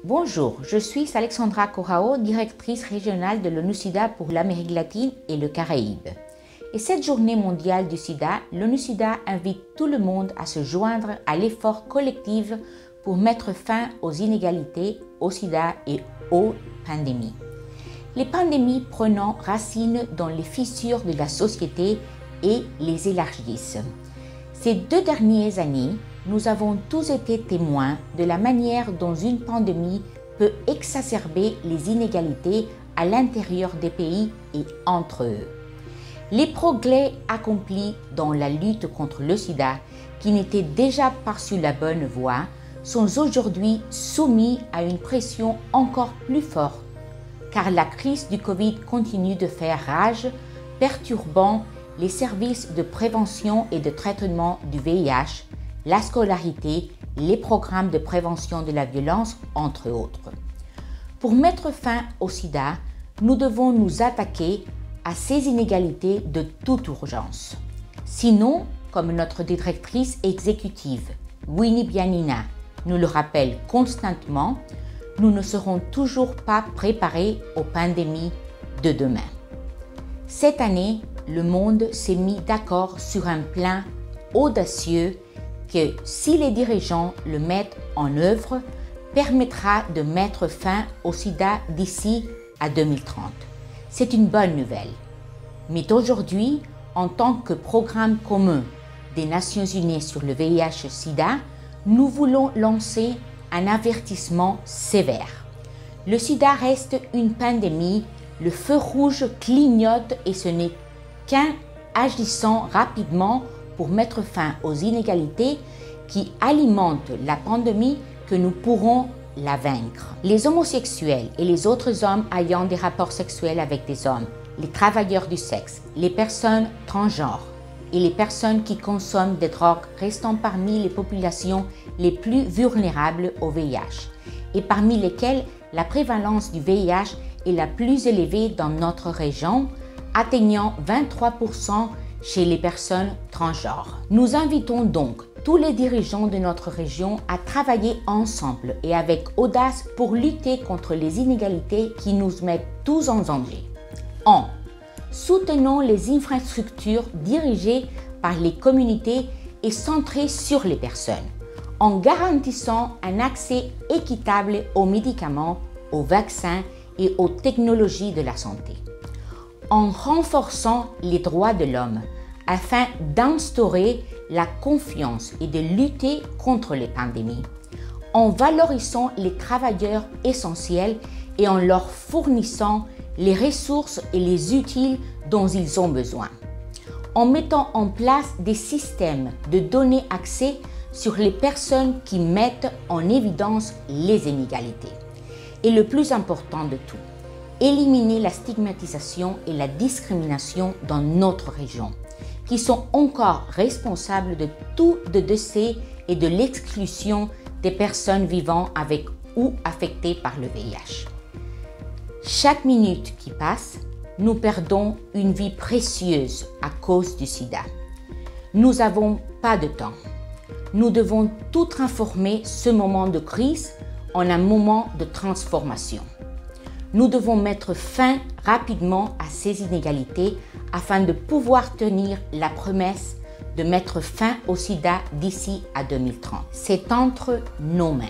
Bonjour, je suis Alexandra Corrao, directrice régionale de l'ONU-SIDA pour l'Amérique latine et le Caraïbe. Et cette journée mondiale du sida, l'ONU-SIDA invite tout le monde à se joindre à l'effort collectif pour mettre fin aux inégalités, au sida et aux pandémies. Les pandémies prenant racine dans les fissures de la société et les élargissent. Ces 2 dernières années, nous avons tous été témoins de la manière dont une pandémie peut exacerber les inégalités à l'intérieur des pays et entre eux. Les progrès accomplis dans la lutte contre le sida, qui n'étaient déjà pas sur la bonne voie, sont aujourd'hui soumis à une pression encore plus forte, car la crise du Covid continue de faire rage, perturbant les services de prévention et de traitement du VIH, la scolarité, les programmes de prévention de la violence, entre autres. Pour mettre fin au sida, nous devons nous attaquer à ces inégalités de toute urgence. Sinon, comme notre directrice exécutive, Winnie Bianina, nous le rappelle constamment, nous ne serons toujours pas préparés aux pandémies de demain. Cette année, le monde s'est mis d'accord sur un plan audacieux que, si les dirigeants le mettent en œuvre, permettra de mettre fin au sida d'ici à 2030. C'est une bonne nouvelle. Mais aujourd'hui, en tant que programme commun des Nations Unies sur le VIH-Sida, nous voulons lancer un avertissement sévère. Le sida reste une pandémie, le feu rouge clignote et ce n'est qu'en agissant rapidement pour mettre fin aux inégalités qui alimentent la pandémie que nous pourrons la vaincre. Les homosexuels et les autres hommes ayant des rapports sexuels avec des hommes, les travailleurs du sexe, les personnes transgenres et les personnes qui consomment des drogues restant parmi les populations les plus vulnérables au VIH et parmi lesquelles la prévalence du VIH est la plus élevée dans notre région, atteignant 23% chez les personnes transgenres. Nous invitons donc tous les dirigeants de notre région à travailler ensemble et avec audace pour lutter contre les inégalités qui nous mettent tous en danger. En soutenant les infrastructures dirigées par les communautés et centrées sur les personnes, en garantissant un accès équitable aux médicaments, aux vaccins et aux technologies de la santé, en renforçant les droits de l'homme afin d'instaurer la confiance et de lutter contre les pandémies, en valorisant les travailleurs essentiels et en leur fournissant les ressources et les outils dont ils ont besoin, en mettant en place des systèmes de donner accès sur les personnes qui mettent en évidence les inégalités. Et le plus important de tout, éliminer la stigmatisation et la discrimination dans notre région, qui sont encore responsables de tout de décès et de l'exclusion des personnes vivant avec ou affectées par le VIH. Chaque minute qui passe, nous perdons une vie précieuse à cause du sida. Nous n'avons pas de temps. Nous devons tout transformer ce moment de crise en un moment de transformation. Nous devons mettre fin rapidement à ces inégalités afin de pouvoir tenir la promesse de mettre fin au sida d'ici à 2030. C'est entre nos mains.